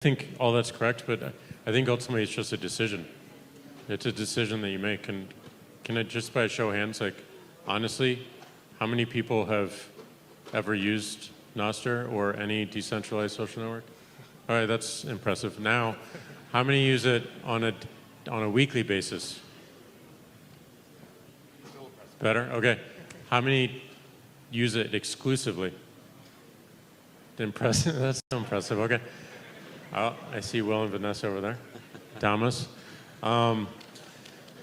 think all that's correct, but I think ultimately it's just a decision. It's a decision that you make. And can I just by a show of hands, like, honestly, how many people have ever used Nostr or any decentralized social network? All right, that's impressive. Now, how many use it on a weekly basis? Better? Okay. How many use it exclusively? Impressive. That's so impressive. Okay. Oh, I see Will and Vanessa over there. Damas.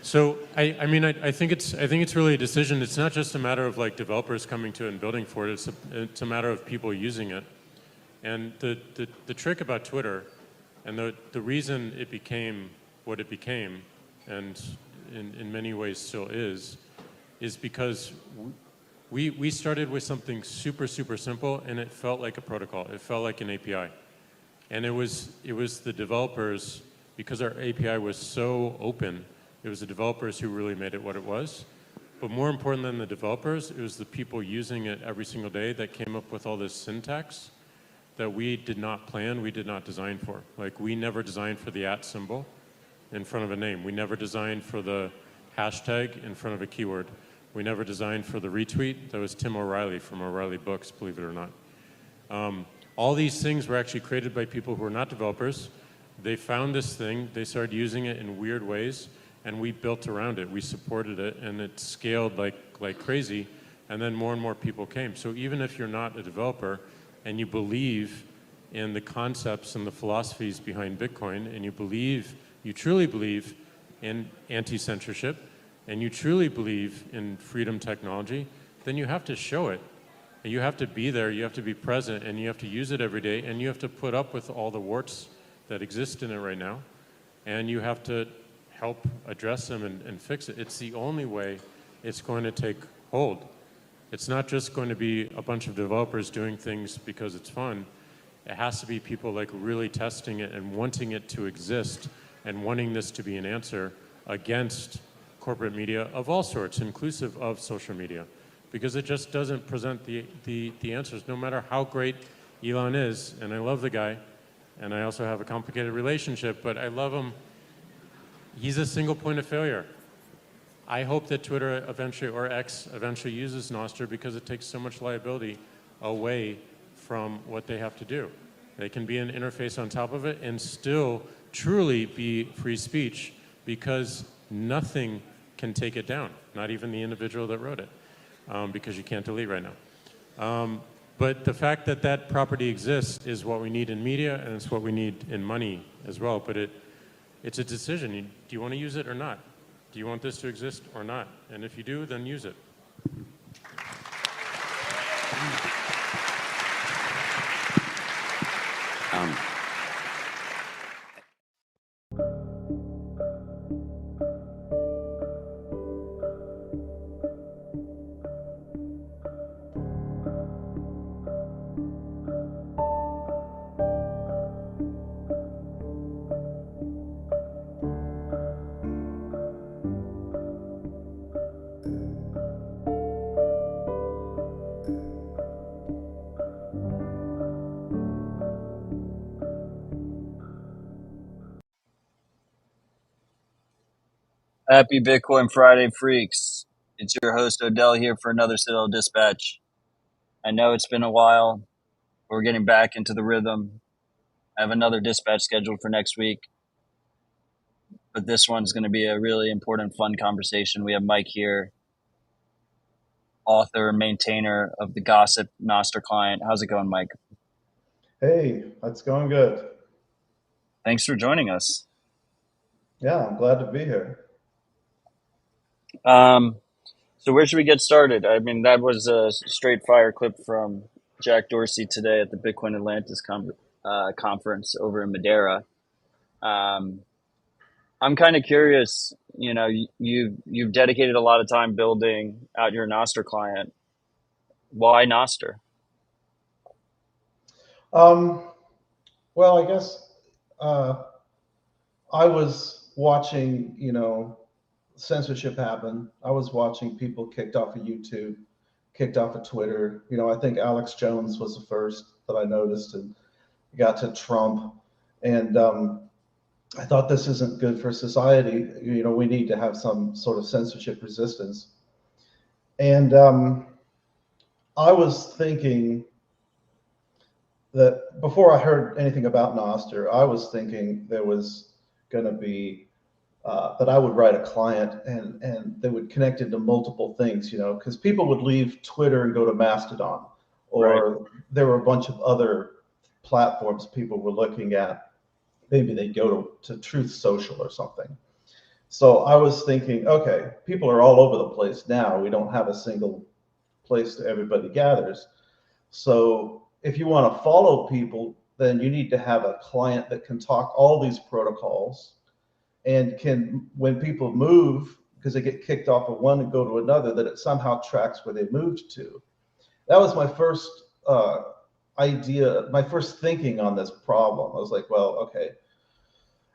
So I think it's really a decision. It's not just a matter of like developers coming to it and building for it. It's a matter of people using it. And the trick about Twitter, and the reason it became what it became, and in many ways still is because we started with something super simple, and it felt like a protocol. It felt like an API. And it was the developers, because our API was so open, it was the developers who really made it what it was. But more important than the developers, it was the people using it every single day that came up with all this syntax that we did not plan, we did not design for. Like, we never designed for the @ symbol in front of a name. We never designed for the hashtag in front of a keyword. We never designed for the retweet. That was Tim O'Reilly from O'Reilly Books, believe it or not. All these things were actually created by people who are not developers. They found this thing, they started using it in weird ways, and we built around it. We supported it, and it scaled like crazy, and then more and more people came. So even if you're not a developer, and you believe in the concepts and the philosophies behind Bitcoin, and you truly believe in anti-censorship, and you truly believe in freedom technology, then you have to show it. And you have to be there, you have to be present, and you have to use it every day, and you have to put up with all the warts that exist in it right now, and you have to help address them and fix it. It's the only way it's going to take hold. It's not just going to be a bunch of developers doing things because it's fun. It has to be people like really testing it and wanting it to exist and wanting this to be an answer against corporate media of all sorts, inclusive of social media, because it just doesn't present the answers, no matter how great Elon is. And I love the guy, and I also have a complicated relationship, but I love him. He's a single point of failure. I hope that Twitter eventually, or X eventually, uses Nostr because it takes so much liability away from what they have to do. They can be an interface on top of it and still truly be free speech, because nothing can take it down, not even the individual that wrote it, because you can't delete right now. But the fact that that property exists is what we need in media, and it's what we need in money as well. But it's a decision. Do you want to use it or not? Do you want this to exist or not? And if you do, then use it. Happy Bitcoin Friday, freaks. It's your host, Odell, here for another Citadel Dispatch. I know it's been a while. We're getting back into the rhythm. I have another dispatch scheduled for next week, but this one's going to be a really important, fun conversation. We have Mike here, author, maintainer of the Gossip Nostr client. How's it going, Mike? Hey, it's going good. Thanks for joining us. Yeah, I'm glad to be here. So where should we get started? I mean, that was a straight fire clip from Jack Dorsey today at the Bitcoin Atlantis conference over in Madeira. I'm kind of curious. You know, you've dedicated a lot of time building out your Nostr client. Why Nostr? Well, I guess I was watching, censorship happen. I was watching people kicked off of YouTube, kicked off of Twitter. I think Alex Jones was the first that I noticed, and got to Trump. And I thought this isn't good for society. You know, we need to have some sort of censorship resistance. And I was thinking that before I heard anything about Nostr, I was thinking there was going to be that I would write a client and they would connect into multiple things, you know, because people would leave Twitter and go to Mastodon, Right. or there were a bunch of other platforms people were looking at. Maybe they'd go to Truth Social or something. So I was thinking, okay, people are all over the place now. We don't have a single place that everybody gathers. So if you want to follow people, then you need to have a client that can talk all these protocols and can, when people move, because they get kicked off of one and go to another, that it somehow tracks where they moved to. That was my first idea, my first thinking on this problem. I was like, well, okay.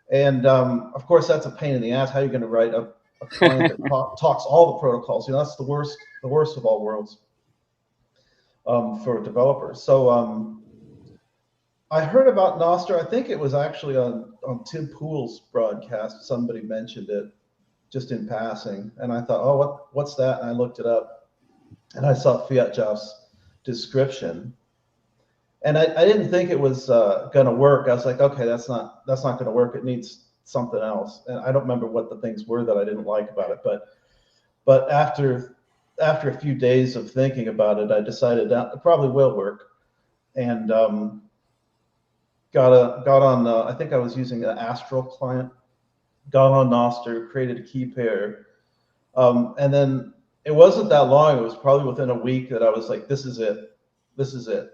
And of course, that's a pain in the ass. How are you going to write a client that talks all the protocols? You know, that's the worst of all worlds for developers. So I heard about Nostr. I think it was actually on Tim Pool's broadcast. Somebody mentioned it just in passing, and I thought, oh, what's that? And I looked it up, and I saw Fiat Jeff's description, and I didn't think it was going to work. I was like, okay, that's not going to work. It needs something else. And I don't remember what the things were that I didn't like about it, but after a few days of thinking about it, I decided that it probably will work, and got on. I think I was using an Astral client. Got on Nostr, created a key pair, and then it wasn't that long. It was probably within a week that I was like, "This is it, this is it."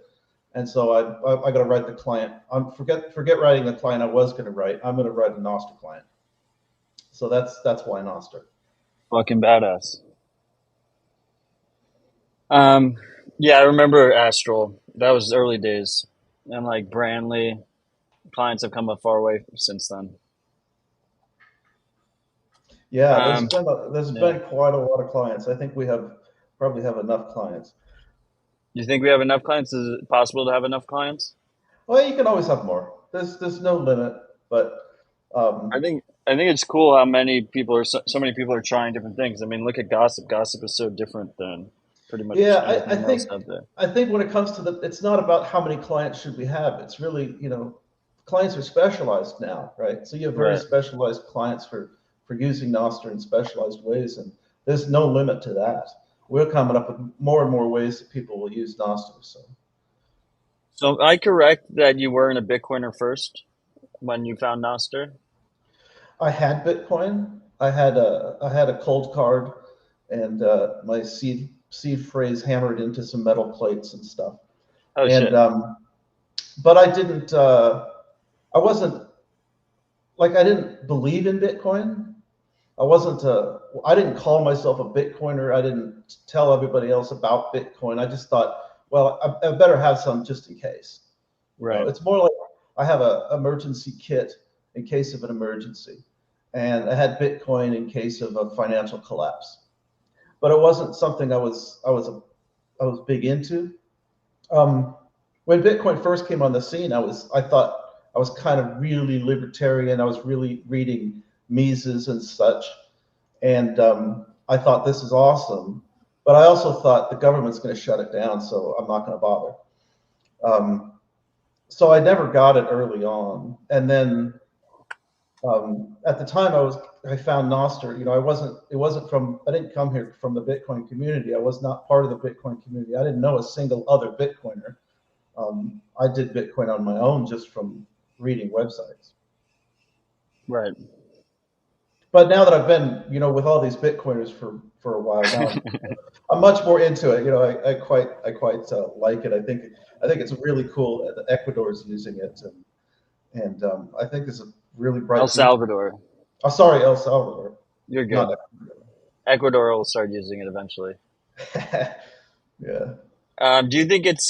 And so I got to write the client. Forget writing the client I was going to write. I'm going to write a Nostr client. So that's why Nostr. Fucking badass. Yeah, I remember Astral. That was early days, and like Brandly, clients have come a far way since then. Yeah, Um, there's yeah. been quite a lot of clients. I think we probably have enough clients. You think we have enough clients? Is it possible to have enough clients? Well, you can always have more. There's no limit, but I think I think it's cool how many people are so many people are trying different things. I mean, look at gossip. Gossip is so different than pretty much yeah, anything else out there. I think when it comes to it's not about how many clients should we have. It's really, you know, clients are specialized now, right? So you have very Right. specialized clients for using Nostr in specialized ways, and there's no limit to that. We're coming up with more and more ways that people will use Nostr. So So am I correct that you weren't a Bitcoiner first when you found Nostr? I had Bitcoin. I had a cold card, and my seed phrase hammered into some metal plates and stuff. Oh And shit. but I didn't. I wasn't like I didn't believe in Bitcoin. I wasn't. I didn't call myself a Bitcoiner. I didn't tell everybody else about Bitcoin. I just thought, well, I better have some just in case. You know, Right. it's more like I have a emergency kit in case of an emergency, and I had Bitcoin in case of a financial collapse. But it wasn't something I was big into. Um, when Bitcoin first came on the scene, I thought I was kind of really libertarian. I was really reading Mises and such, and I thought this is awesome. But I also thought the government's going to shut it down, so I'm not going to bother. Um, so I never got it early on, and then at the time I found Nostr. You know, I didn't come here from the Bitcoin community. I was not part of the Bitcoin community. I didn't know a single other Bitcoiner. I did Bitcoin on my own just from reading websites. Right. But now that I've been, you know, with all these Bitcoiners for a while now, I'm much more into it. You know, I quite like it. I think it's really cool that Ecuador's using it, and I think it's a really El bright future. Salvador. Oh, sorry, El Salvador, You're not good. Ecuador will start using it eventually. Ecuador. Yeah. Do you think it's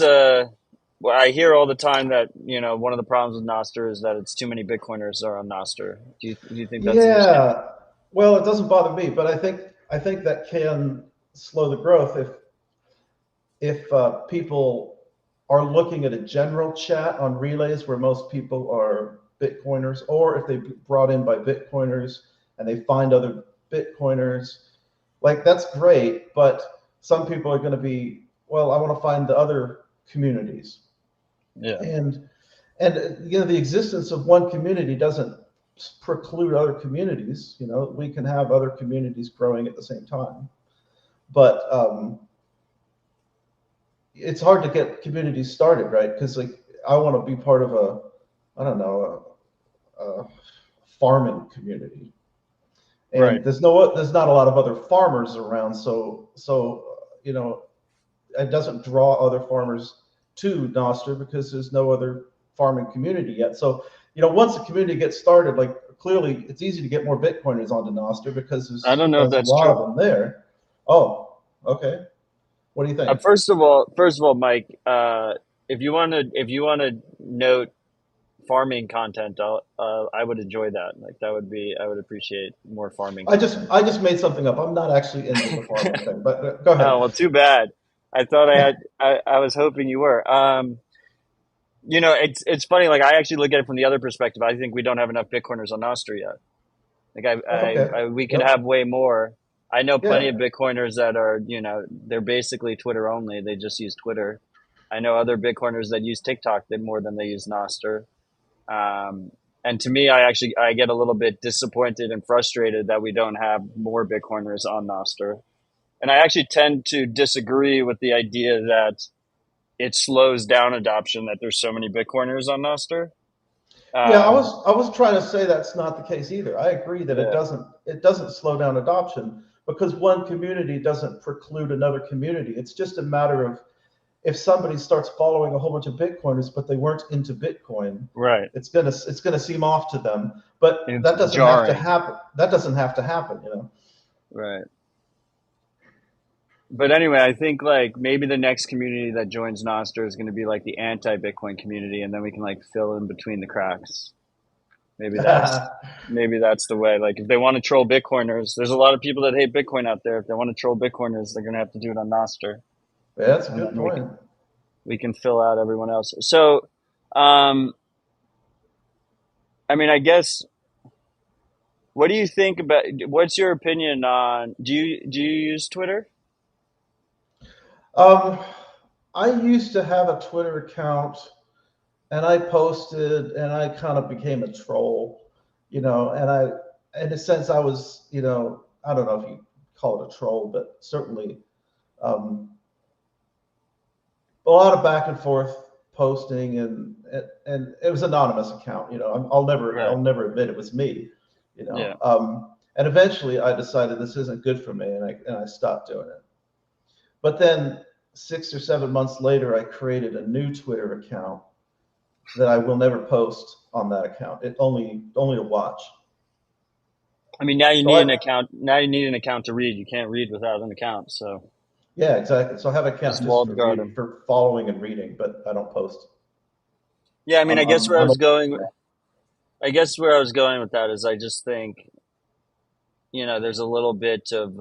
well, I hear all the time that, you know, one of the problems with Nostr is that it's too many Bitcoiners are on Nostr. Do you think that's an issue? Yeah. Well, it doesn't bother me, but I think that can slow the growth if people are looking at a general chat on relays where most people are Bitcoiners, or if they brought in by Bitcoiners and they find other Bitcoiners, like that's great. But some people are going to be, well, I want to find the other communities, Yeah. and the existence of one community doesn't preclude other communities. We can have other communities growing at the same time, but it's hard to get communities started, right? Because like I want to be part of I don't know, a farming community, and Right. there's not a lot of other farmers around, so it doesn't draw other farmers to Nostr because there's no other farming community yet. So once the community gets started, like clearly it's easy to get more Bitcoiners onto Nostr because I don't know if there's a that's lot true. of them there. Oh, okay. What do you think? First of all, Mike, if you want to note farming content, I would enjoy that. Like I would appreciate more farming I content. just made something up. I'm not actually into the farming thing, but go ahead. Oh, well, too bad. I thought I was hoping you were. It's funny. Like I actually look at it from the other perspective. I think we don't have enough Bitcoiners on Nostr yet. Like Okay. we could Yep. have way more. I know plenty Yeah. of Bitcoiners that are, they're basically Twitter only. They just use Twitter. I know other Bitcoiners that use TikTok more than they use Nostr. And to me, I get a little bit disappointed and frustrated that we don't have more Bitcoiners on Nostr. And I actually tend to disagree with the idea that it slows down adoption that there's so many Bitcoiners on Nostr. Yeah, I was trying to say that's not the case either. I agree that Yeah. it doesn't slow down adoption because one community doesn't preclude another community. It's just a matter of if somebody starts following a whole bunch of Bitcoiners but they weren't into Bitcoin, Right. it's gonna seem off to them. But It's that doesn't have to jarring. happen. That doesn't have to happen, Right. But anyway, I think like maybe the next community that joins Nostr is going to be like the anti-Bitcoin community, and then we can like fill in between the cracks. Maybe that's the way. Like if they want to troll Bitcoiners, there's a lot of people that hate Bitcoin out there. If they want to troll Bitcoiners, they're going to have to do it on Nostr, Yeah, that's a and good then point. we can fill out everyone else. So, I mean, I guess. What do you think about? What's your opinion on? Do you use Twitter? I used to have a Twitter account and I posted and I kind of became a troll, and in a sense, I was, I don't know if you call it a troll, but certainly um, a lot of back and forth posting and it was an anonymous account, I'll Right. never admit it was me, Yeah. and eventually I decided this isn't good for me and I stopped doing it. But then 6 or 7 months later, I created a new Twitter account that I will never post on that account. It only to watch. I mean, now you So need an account. Now you need an account to read. You can't read without an account. So yeah, exactly. So I have an just account just walled garden. for following and reading, but I don't post. Yeah, I mean, I'm I guess where I was going with that is I just think, there's a little bit of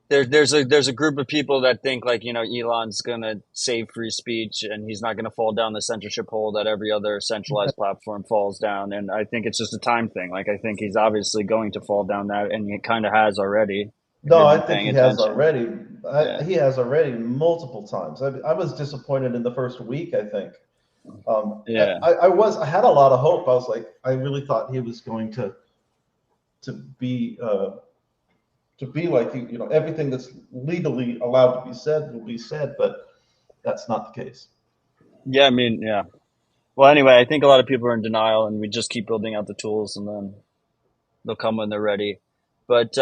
there's a group of people that think like, Elon's gonna save free speech and he's not gonna fall down the censorship hole that every other centralized platform falls down. And I think it's just a time thing. Like I think he's obviously going to fall down that, and he kind of has already. If No, you've I been think paying he has attention. already. Yeah. He has already multiple times. I was disappointed in the first week, I think. Yeah. I had a lot of hope. I was like, I really thought he was going to be like everything that's legally allowed to be said will be said, but that's not the case. Yeah. I mean, yeah. Well, anyway, I think a lot of people are in denial, and we just keep building out the tools, and then they'll come when they're ready. But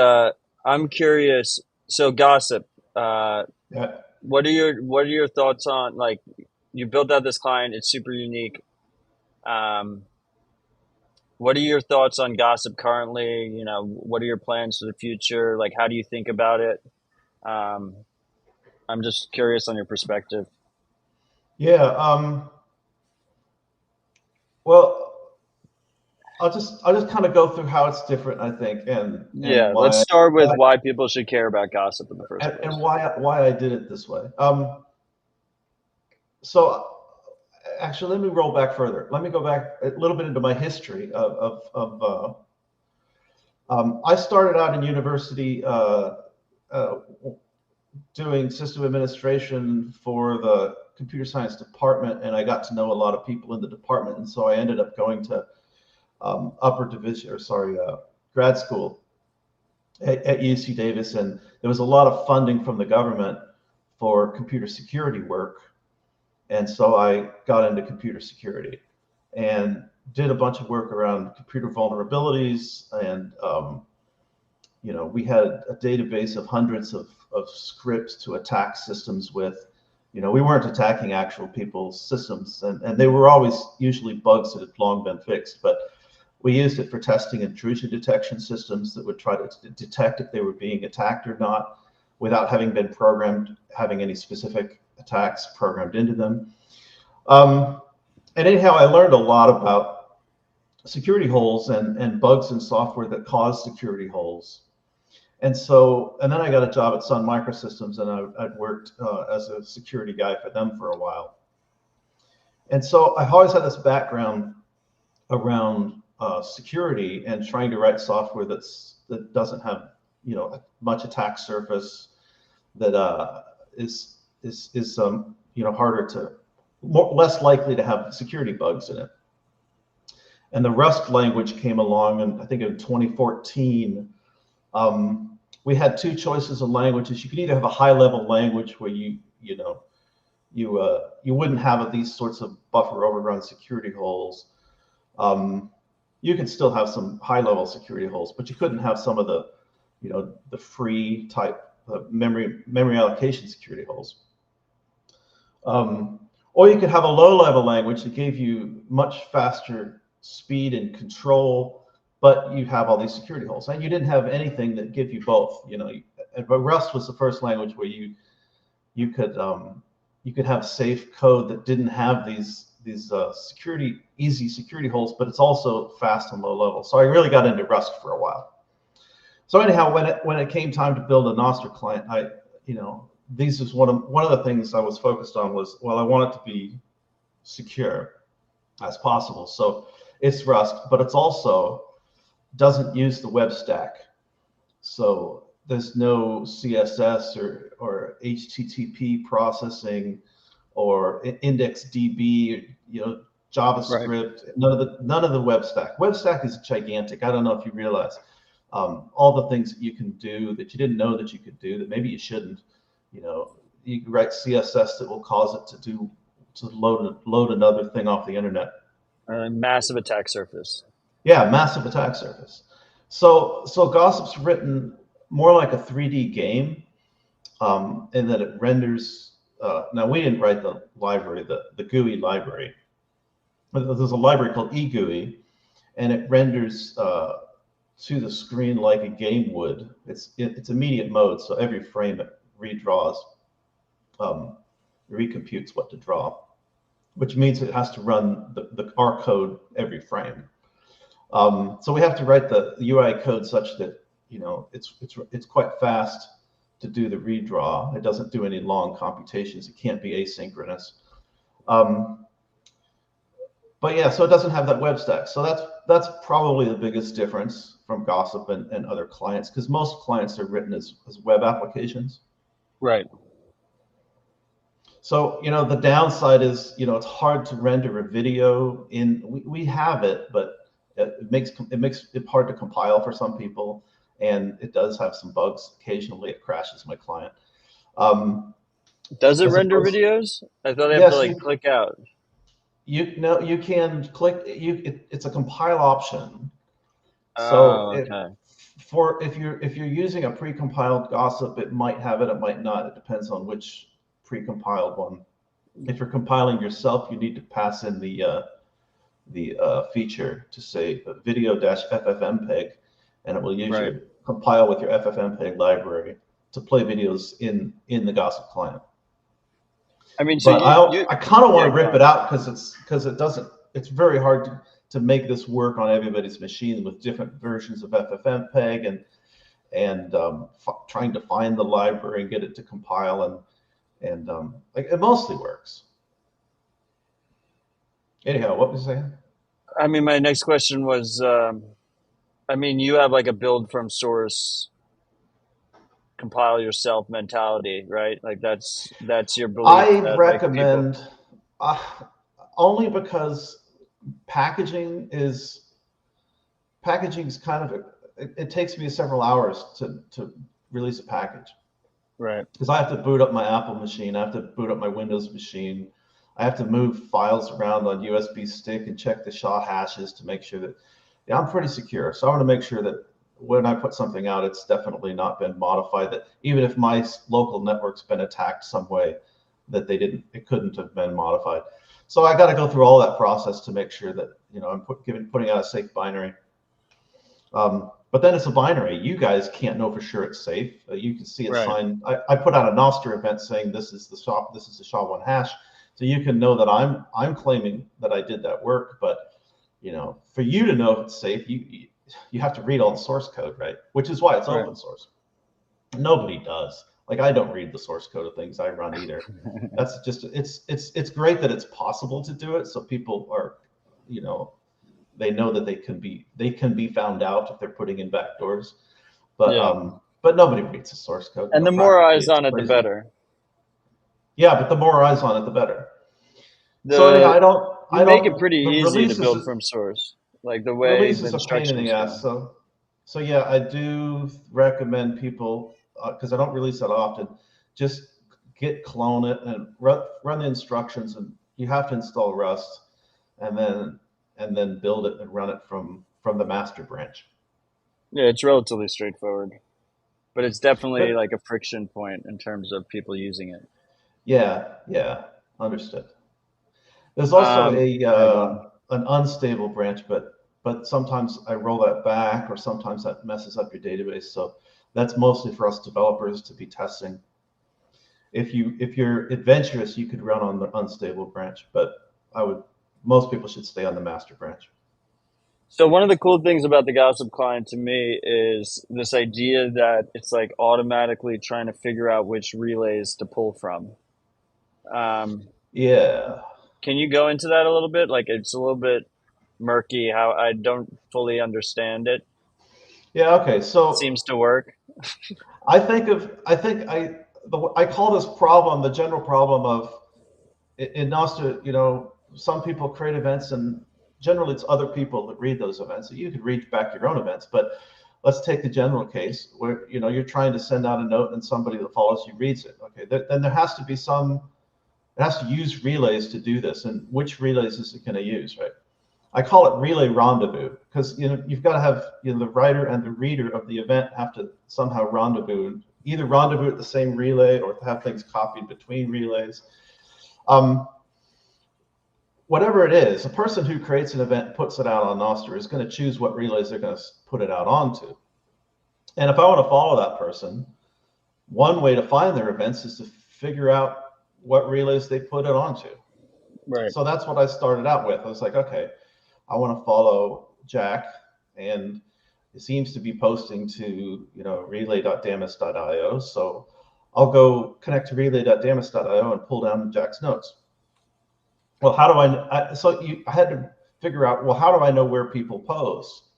I'm curious. So, gossip. Uh, Yeah. what are your thoughts on like you built out this client? It's super unique. Um, what are your thoughts on gossip currently? What are your plans for the future? Like, how do you think about it? Um, I'm just curious on your perspective. Yeah. Well, I'll just kind of go through how it's different, I think, Yeah, let's start with why people should care about gossip in the first place. why I did it this way. So actually, let me roll back further. Let me go back a little bit into my history I started out in university uh, doing system administration for the computer science department, and I got to know a lot of people in the department, and so I ended up going to grad school at UC Davis, and there was a lot of funding from the government for computer security work, and so I got into computer security and did a bunch of work around computer vulnerabilities, and we had a database of hundreds of scripts to attack systems with. We weren't attacking actual people's systems, and they were always usually bugs that had long been fixed, but we used it for testing intrusion detection systems that would try to detect if they were being attacked or not without having been programmed, having any specific attacks programmed into them. And anyhow, I learned a lot about security holes and bugs in software that cause security holes. And then I got a job at Sun Microsystems, and I'd worked as a security guy for them for a while. And so I've always had this background around security and trying to write software that doesn't have much attack surface, that is harder to, less likely to have security bugs in it. And the Rust language came along, and I think in 2014. We had two choices of languages. You could either have a high-level language where you wouldn't have these sorts of buffer overrun security holes. You could still have some high-level security holes, but you couldn't have some of the free type memory allocation security holes. Or you could have a low-level language that gave you much faster speed and control, but you have all these security holes, and you didn't have anything that give you both. But Rust was the first language where you could have safe code that didn't have these easy security holes, but it's also fast and low level. So I really got into Rust for a while. So anyhow, when it came time to build a Nostr client, this is one of the things I was focused on was, well, I want it to be secure as possible. So it's Rust, but it's also doesn't use the web stack. So there's no CSS or HTTP processing or index DB, JavaScript, right. None of the web stack. Web stack is gigantic. I don't know if you realize all the things that you can do that you didn't know that you could do, that maybe you shouldn't. You can write CSS that will cause it to load another thing off the internet. Massive attack surface. Yeah, massive attack surface. So Gossip's written more like a 3D game, in that it renders. Now we didn't write the library, the GUI library. There's a library called eGUI, and it renders to the screen like a game would. It's immediate mode, so every frame it redraws, recomputes what to draw, which means it has to run our code every frame. So we have to write the UI code such that it's quite fast to do the redraw. It doesn't do any long computations. It can't be asynchronous. But yeah, so it doesn't have that web stack. So that's probably the biggest difference from Gossip and other clients, because most clients are written as web applications. Right. So the downside is it's hard to render a video in. We have it, but it makes it hard to compile for some people, and it does have some bugs. Occasionally, it crashes my client. Does it render videos? I thought they have to click out. You can click. It's a compile option. So okay. If you're using a precompiled Gossip, it might have it. It might not. It depends on which precompiled one. If you're compiling yourself, you need to pass in the feature to say video-ffmpeg, and it will usually compile with your ffmpeg library to play videos in the Gossip client. I mean, but I kind of want to rip it out because it doesn't. It's very hard to make this work on everybody's machine with different versions of ffmpeg and trying to find the library and get it to compile, and it mostly works. Anyhow, what was I saying? I mean, my next question was, I mean, you have like a build from source, compile yourself mentality, right? Like that's your belief I that like people, recommend uh, only because packaging is kind of it takes me several hours to release a package right? because I have to boot up my Apple machine, I have to boot up my Windows machine, I have to move files around on USB stick and check the SHA hashes to make sure that yeah, I'm pretty secure. So I want to make sure that when I put something out, it's definitely not been modified. That even if my local network's been attacked some way, that it couldn't have been modified. So I got to go through all that process to make sure that I'm putting out a safe binary. But then it's a binary. You guys can't know for sure it's safe. You can see it Right. signed. I put out a Nostr event saying this is the SHA-1 hash, so you can know that I'm claiming that I did that work. But for you to know if it's safe, you have to read all the source code, right? Which is why it's Right. open source. Nobody does. Like I don't read the source code of things I run either. That's just it's great that it's possible to do it, so people are, they know that they can be found out if they're putting in backdoors. But Yeah. but nobody reads the source code. And the more Practically, eyes it's on it, the crazy. better. Yeah, but the more eyes on it, the better. So anyhow, The You I make it don't. pretty The easy to releases build from source, like the way release the is a pain in the instructions ass. go. So yeah, I do recommend people because I don't release that often. Just clone it and run the instructions, and you have to install Rust, and then build it and run it from the master branch. Yeah, it's relatively straightforward, but it's definitely But like a friction point in terms of people using it. yeah, understood. There's also Um, yeah, go on. an unstable branch, but sometimes I roll that back, or sometimes that messes up your database. So that's mostly for us developers to be testing. If you're adventurous, you could run on the unstable branch, but most people should stay on the master branch. So one of the cool things about the Gossip client to me is this idea that it's like automatically trying to figure out which relays to pull from. Um, Yeah, can you go into that a little bit? Like it's a little bit murky how I don't fully understand it. yeah. Okay, so Seems to work. I call this problem the general problem of in Nostr. Some people create events, and generally it's other people that read those events. So you could read back your own events, but let's take the general case where you're trying to send out a note and somebody that follows you reads it. Okay, then there has to be it has to use relays to do this, and which relays is it going to use, right? I call it relay rendezvous because you've got to have the writer and the reader of the event have to somehow rendezvous, either rendezvous at the same relay or have things copied between relays. Um, Whatever it is, a person who creates an event and puts it out on Nostr is going to choose what relays they're going to put it out onto. And if I want to follow that person, one way to find their events is to figure out what relays they put it onto. Right. So that's what I started out with. I was like, okay, I want to follow Jack, and it seems to be posting to relay.damus.io. So I'll go connect to relay.damus.io and pull down Jack's notes. Well, how do I had to figure out, well, how do I know where people post?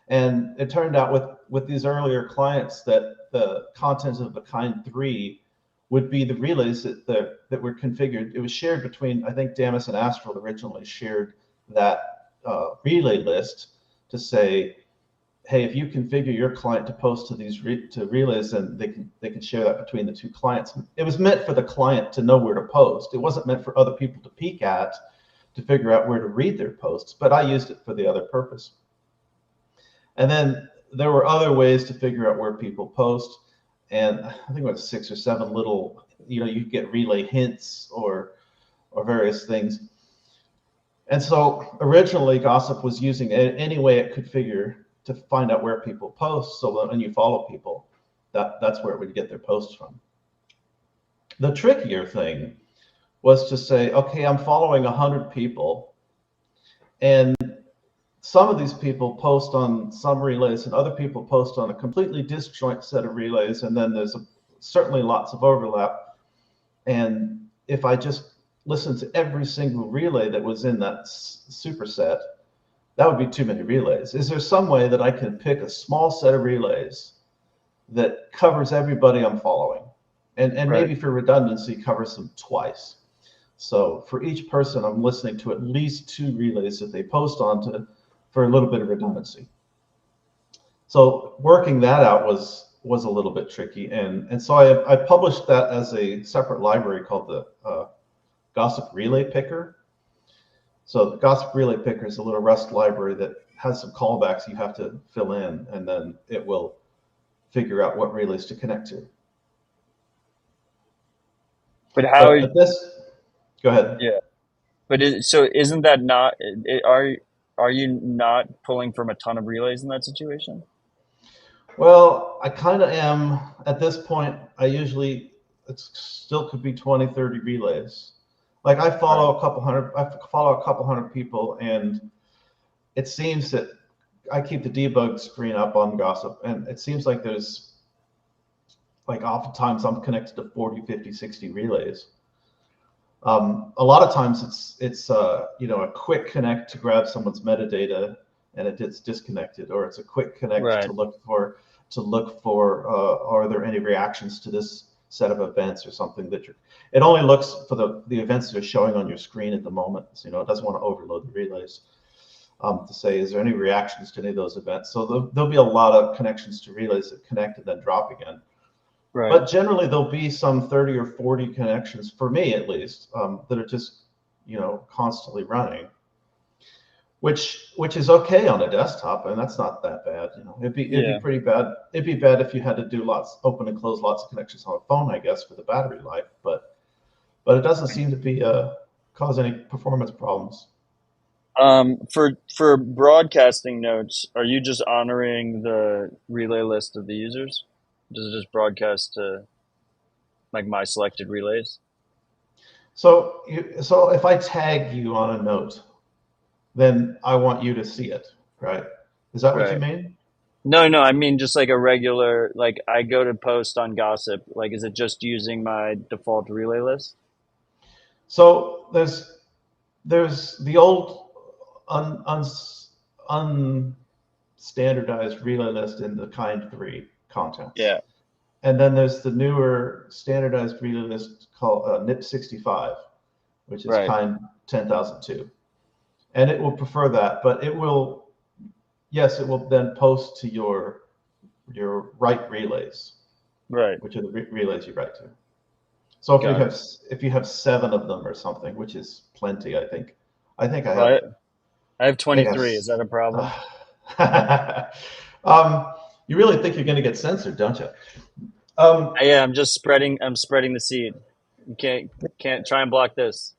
And it turned out with these earlier clients that the content of the kind 3 would be the relays that were configured. It was shared between, I think Damus and Astral originally shared that relay list to say, hey, if you configure your client to post to these to relays, then they can share that between the two clients. It was meant for the client to know where to post. It wasn't meant for other people to peek at to figure out where to read their posts, but I used it for the other purpose. And then there were other ways to figure out where people post. And I think it was 6 or 7 little, you get relay hints or various things. And so originally Gossip was using any way it could figure to find out where people post. So when you follow people, that's where it would get their posts from. The trickier thing was to say, okay, I'm following 100 people, and some of these people post on some relays and other people post on a completely disjoint set of relays, and then there's certainly lots of overlap. And if I just listen to every single relay that was in that superset, that would be too many relays. Is there some way that I can pick a small set of relays that covers everybody I'm following? And Right. maybe for redundancy, covers them twice. So for each person, I'm listening to at least 2 relays that they post onto for a little bit of redundancy. So working that out was a little bit tricky, and so I published that as a separate library called the Gossip Relay Picker. So the Gossip Relay Picker is a little Rust library that has some callbacks you have to fill in, and then it will figure out what relays to connect to. But how? But at this, go ahead. Yeah. But so isn't that not? Are you not pulling from a ton of relays in that situation? Well, I kind of am at this point. I usually, it still could be 20, 30 relays. Like I Right. follow a couple hundred people, and it seems that I keep the debug screen up on Gossip, and it seems like there's like oftentimes I'm connected to 40, 50, 60 relays. A lot of times it's a quick connect to grab someone's metadata and it gets disconnected, or it's a quick connect Right. to look for are there any reactions to this set of events or something that you're. It only looks for the events that are showing on your screen at the moment. So, it doesn't want to overload the relays. To say, is there any reactions to any of those events? So there'll be a lot of connections to relays that connect and then drop again. Right. But generally, there'll be some 30 or 40 connections, for me at least, that are just, constantly running, which is okay on a desktop, and that's not that bad. It'd be Yeah. pretty bad. It'd be bad if you had to do open and close lots of connections on a phone, I guess, for the battery life. But it doesn't seem to be cause any performance problems. For broadcasting notes, are you just honoring the relay list of the users? Does it just broadcast to like my selected relays? So if I tag you on a note, then I want you to see it, right? Is that what you Right. mean? No, no, I mean just like a regular, like I go to post on Gossip, like is it just using my default relay list? So there's the old unstandardized relay list in the kind 3 contents. Yeah, And then there's the newer standardized relay list called NIP65, which is right, kind 10,002. And it will prefer that, but yes, it will then post to your write relays, right. which are the relays you write to. So if you Got it. have if you have 7 of them or something, which is plenty, I think. I think I have. Well, I have I think I 23. Is that a problem? have. You really think you're going to get censored, don't you? Um, Yeah, I'm spreading the seed. You can't try and block this.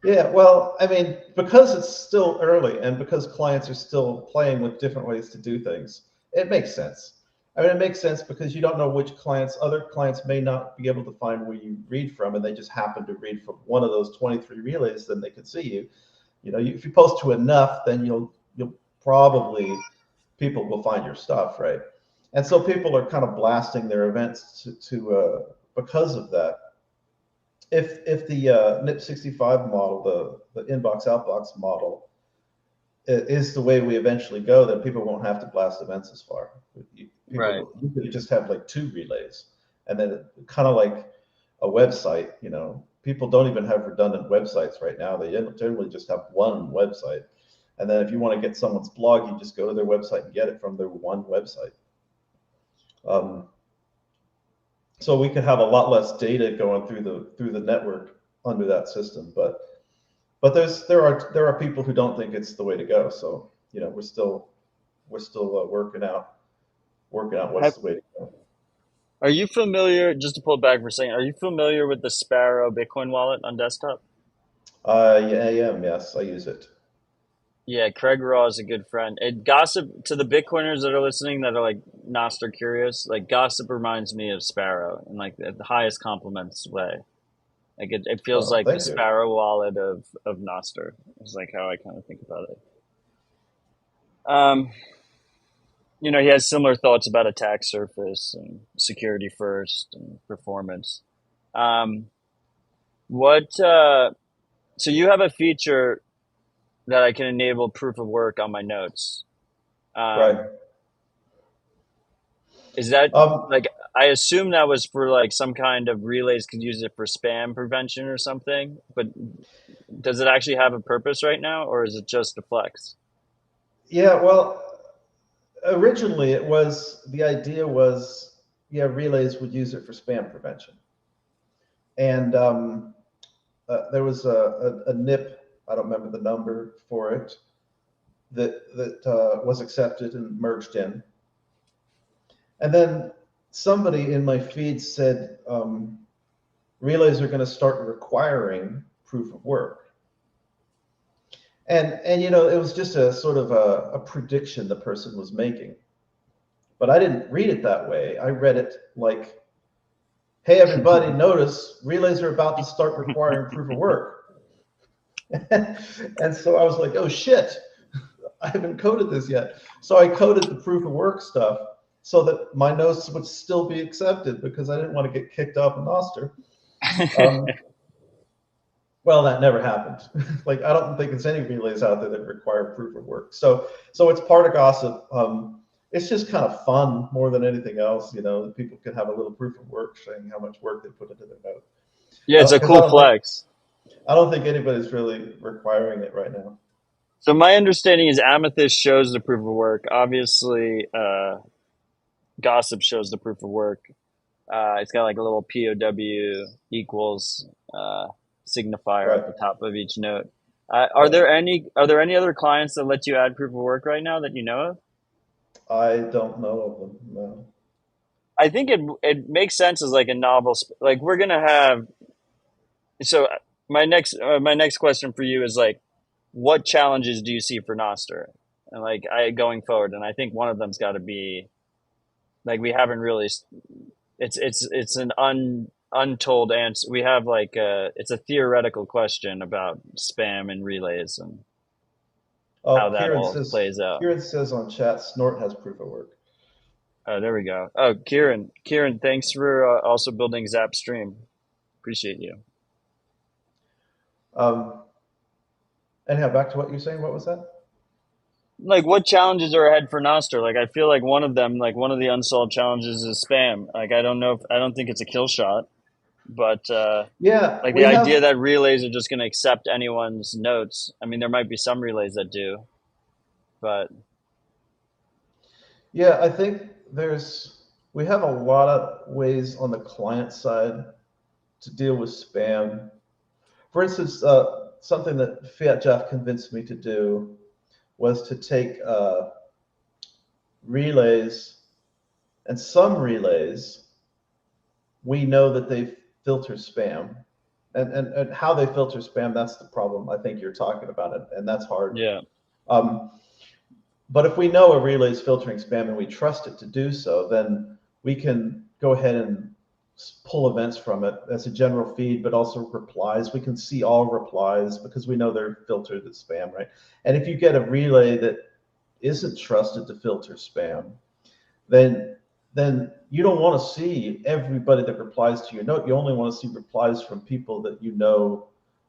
yeah, well, I mean, because it's still early and because clients are still playing with different ways to do things, it makes sense. I mean, it makes sense because you don't know which other clients may not be able to find where you read from, and they just happen to read from one of those 23 relays, then they can see you. If you post to enough, then you'll probably people will find your stuff, right? And so people are kind of blasting their events to because of that. If the NIP65 model, the inbox outbox model, is the way we eventually go, then people won't have to blast events as far. Right, You could just have like 2 relays, and then kind of like a website. People don't even have redundant websites right now. They generally just have one website, and then if you want to get someone's blog, you just go to their website and get it from their one website. Um, so we could have a lot less data going through the network under that system, but there are people who don't think it's the way to go. So we're still working out what's Have, the way to go. are you familiar, just to pull it back for a second, are you familiar with the Sparrow Bitcoin wallet on desktop? Yeah, I am. Yes, I use it. Yeah, Craig Raw is a good friend. It Gossip, to the Bitcoiners that are listening that are like Nostr curious, like Gossip reminds me of Sparrow in like the highest compliments way. Like it feels Oh, like the thank you. Sparrow wallet of Nostr. Is like how I kind of think about it. Um, he has similar thoughts about attack surface and security first and performance. Um, What? So you have a feature that I can enable proof of work on my notes. Right. Is that Um, like, I assume that was for like some kind of relays could use it for spam prevention or something, but does it actually have a purpose right now, or is it just a flex? yeah, well, originally the idea was, yeah, relays would use it for spam prevention. And there was a NIP, I don't remember the number for it, that was accepted and merged in. And then somebody in my feed said, relays are going to start requiring proof of work. And you know, it was just a sort of a prediction the person was making. But I didn't read it that way. I read it like, hey, everybody, notice relays are about to start requiring proof of work. And so I was like, oh shit, I haven't coded this yet. So I coded the proof of work stuff so that my notes would still be accepted because I didn't want to get kicked off of Nostr. Well, that never happened. Like, I don't think there's any relays out there that require proof of work. So it's part of gossip. It's just kind of fun more than anything else, you know, that people can have a little proof of work saying how much work they put into their note. Yeah, it's a Because cool flex. I don't think anybody's really requiring it right now. So my understanding is Amethyst shows the proof of work. Obviously, Gossip shows the proof of work. It's got like a little POW equals signifier at Right, the top of each note. right. Are there any other clients that let you add proof of work right now that you know of? I don't know of them, no. I think it makes sense as like a novel. Like we're gonna have. So my next question for you is like, what challenges do you see for Nostr, and like I going forward? And I think one of them's got to be like we haven't really. It's an untold answer. We have like it's a theoretical question about spam and relays and how Oh, that all plays out. Kieran says on chat, Snort has proof of work. Oh, there we go. Oh, Kieran, thanks for also building Zap Stream. Appreciate you. Um, Anyhow, back to what you're saying. What was that? Like, what challenges are ahead for Nostr? Like, I feel like one of them, like one of the unsolved challenges is spam. Like, I don't think it's a kill shot, but Yeah, like the we idea have. that relays are just going to accept anyone's notes. I mean, there might be some relays that do, but Yeah, I think we have a lot of ways on the client side to deal with spam. For instance, something that Fiat Jeff convinced me to do was to take relays, and some relays, we know that they filter spam. And how they filter spam, that's the problem I think you're talking about it, and that's hard. yeah. Um, but if we know a relay is filtering spam and we trust it to do so, then we can go ahead and pull events from it as a general feed, but also replies. We can see all replies because we know they're filtered as spam, right? And if you get a relay that isn't trusted to filter spam, then you don't want to see everybody that replies to your note. You only want to see replies from people that you know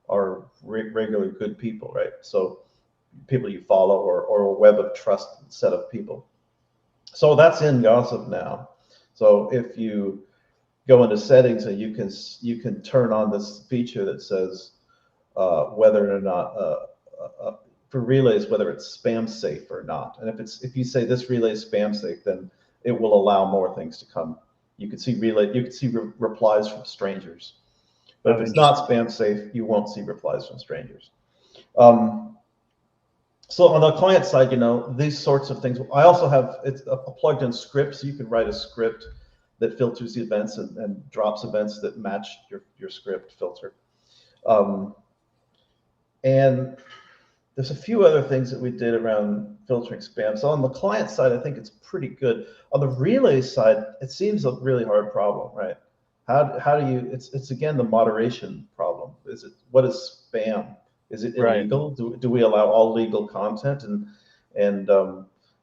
are regular good people, right? So people you follow, or a web of trust set of people. So that's in Gossip now. So if you go into settings, and you can turn on this feature that says whether or not for relays, whether it's spam safe or not. And if you say this relay is spam safe, then it will allow more things to come. You can see replies from strangers. But if Oh, it's not interesting. spam safe, you won't see replies from strangers. So on the client side, you know, these sorts of things. I also have it's a plugged in script, so you can write a script that filters the events and drops events that match your script filter. Um, and there's a few other things that we did around filtering spam. So on the client side, I think it's pretty good. On the relay side, it seems a really hard problem, right? How do you? It's again the moderation problem. What is spam? Is it Right. illegal? Do we allow all legal content? And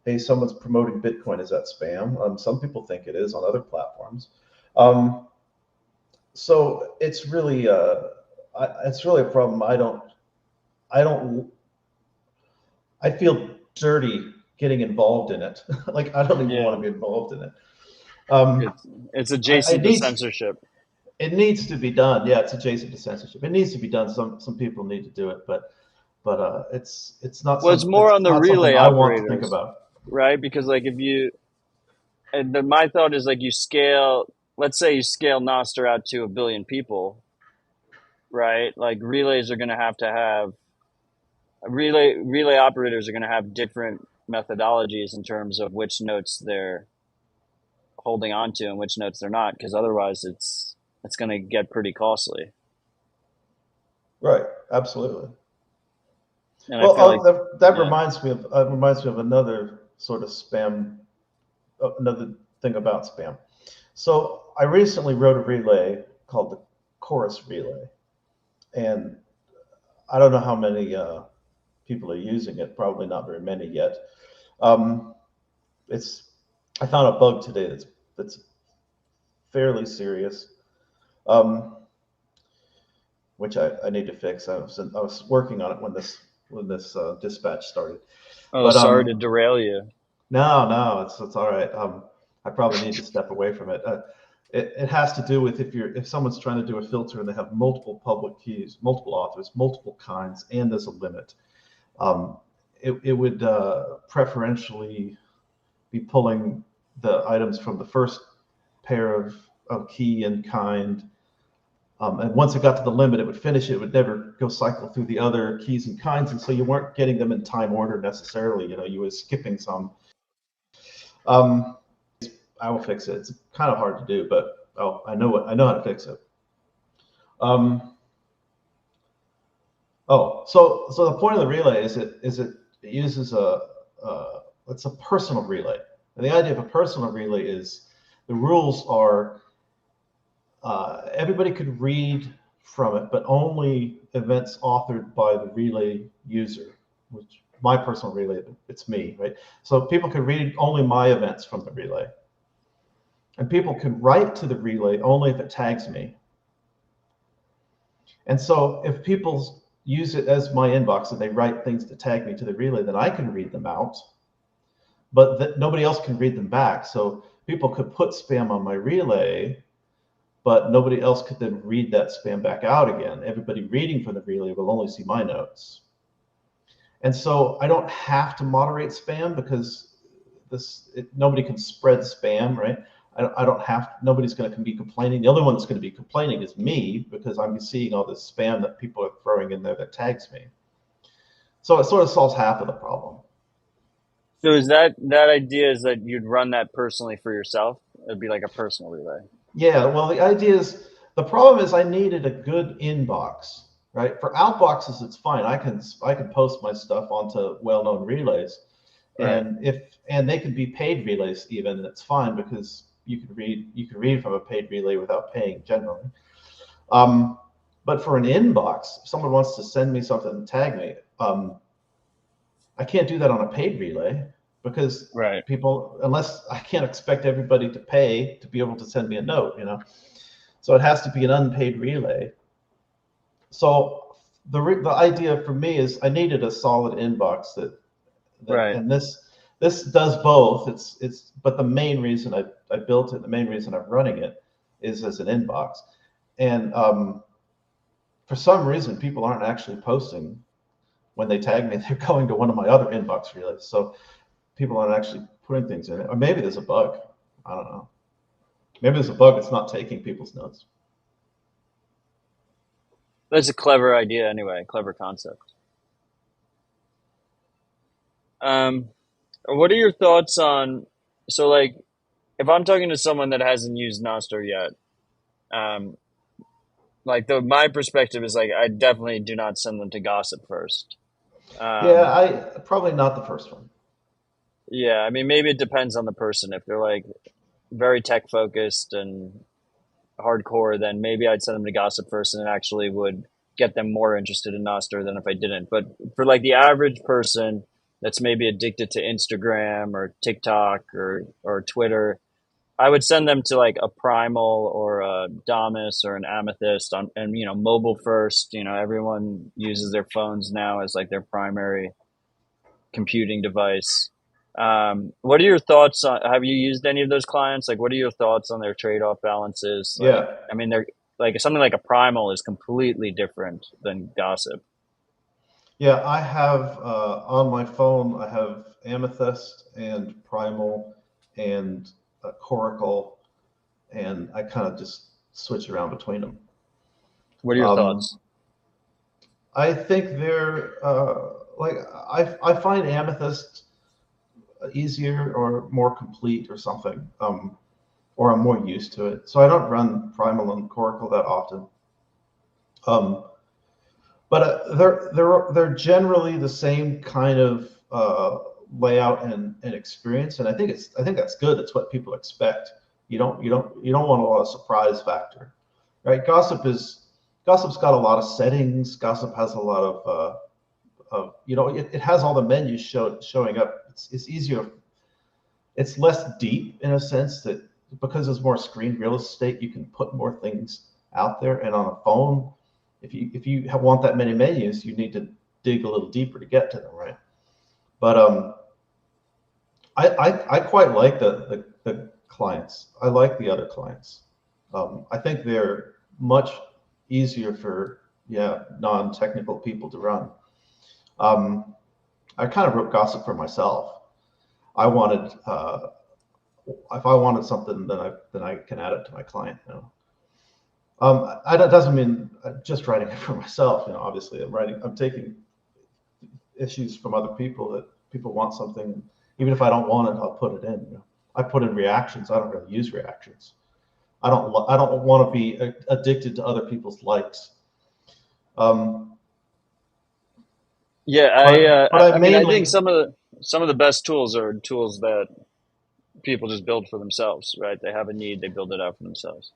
hey, someone's promoting Bitcoin. Is that spam? Some people think it is on other platforms. So it's really it's really a problem. I don't, I feel dirty getting involved in it. Like, I don't even want Yeah, to be involved in it. Um, it's I adjacent to need, censorship. it needs to be done. Yeah, it's adjacent to censorship. It needs to be done. Some people need to do it, but Well, it's more it's on the not something relay I want to think operators, about. right? Because like if you, my thought is like you scale, let's say you scale Nostr out to 1 billion people, right? Like relays are going to have relay operators are going to have different methodologies in terms of which notes they're holding on to and which notes they're not, because otherwise it's going to get pretty costly. Right. Absolutely. And I Well, feel like, that yeah. reminds me of another sort of spam, another thing about spam. So I recently wrote a relay called the Chorus Relay, and I don't know how many people are using it. Probably not very many yet. Um, it's I found a bug today that's fairly serious, um, which I need to fix. I was working on it when this dispatch started, Oh, but sorry to derail you. no, it's all right. I probably need to step away from it. It has to do with if someone's trying to do a filter and they have multiple public keys, multiple authors, multiple kinds, and there's a limit. Um, it would preferentially be pulling the items from the first pair of key and kind. And once it got to the limit, it would finish it. It would never go cycle through the other keys and kinds. And so you weren't getting them in time order necessarily. You were skipping some. Um, I will fix it. It's kind of hard to do, but I know how to fix it. Um, so the point of the relay is it uses it's a personal relay. And the idea of a personal relay is the rules are everybody could read from it, but only events authored by the relay user, which my personal relay, it's me, right? So people can read only my events from the relay. And people can write to the relay only if it tags me. And so if people use it as my inbox and they write things to tag me to the relay, then I can read them out, but nobody else can read them back. So people could put spam on my relay, but nobody else could then read that spam back out again. Everybody reading from the relay will only see my notes. And so I don't have to moderate spam because nobody can spread spam, right? I don't have, nobody's going to be complaining. The only one that's going to be complaining is me because I'm seeing all this spam that people are throwing in there that tags me. So it sort of solves half of the problem. So is that idea is that you'd run that personally for yourself? It'd be like a personal relay. Yeah, well, the problem is I needed a good inbox, right? For outboxes, it's fine. I can post my stuff onto well-known relays, Right. and they can be paid relays even, and it's fine because you can read from a paid relay without paying generally. But for an inbox, if someone wants to send me something and tag me, I can't do that on a paid relay because Right. unless I can't expect everybody to pay to be able to send me a note. So it has to be an unpaid relay. So the idea for me is I needed a solid inbox Right. and this does both. But the main reason I built it, the main reason I'm running it is as an inbox. And for some reason, people aren't actually posting when they tag me. They're going to one of my other inbox relays. So people aren't actually putting things in it. Or maybe there's a bug. I don't know. Maybe there's a bug that's not taking people's notes. That's a clever idea anyway, clever concept. What are your thoughts on, so like, if I'm talking to someone that hasn't used Nostr yet, um, like my perspective is like, I definitely do not send them to gossip first. Yeah, Um, I probably not the first one. yeah, I mean, maybe it depends on the person. If they're like very tech focused and hardcore, then maybe I'd send them to gossip first, and it actually would get them more interested in Nostr than if I didn't. But for like the average person that's maybe addicted to Instagram or TikTok or Twitter, I would send them to like a Primal or a Damus or an Amethyst and mobile first. Everyone uses their phones now as like their primary computing device. What are your thoughts on? Have you used any of those clients? Like, what are your thoughts on their trade-off balances? Like, Yeah. I mean, they're like something like a Primal is completely different than Gossip. Yeah, I have on my phone, I have Amethyst and Primal and Coracle, and I kind of just switch around between them. What are your Um, thoughts? I think they're like I find Amethyst easier or more complete or something, or I'm more used to it. So I don't run Primal and Coracle that often. Um, but they're generally the same kind of layout and experience, and I think that's good. That's what people expect. You don't want a lot of surprise factor, right? Gossip's got a lot of settings. Gossip has a lot of it has all the menus showing up. It's easier. It's less deep in a sense that because there's more screen real estate, you can put more things out there. And on a phone, if you want that many menus, you need to dig a little deeper to get to them, right? But I quite like the clients. I like the other clients. I think they're much easier for non-technical people to run. Um, I kind of wrote Gossip for myself. I wanted if I wanted something, then I can add it to my client. That doesn't mean just writing it for myself. Obviously, I'm taking issues from other people that people want something. Even if I don't want it, I'll put it in. I put in reactions. I don't really use reactions. I don't want to be addicted to other people's likes. Um, Yeah, but I I mean, I think mainly some of the best tools are tools that people just build for themselves, right? They have a need, they build it out for themselves.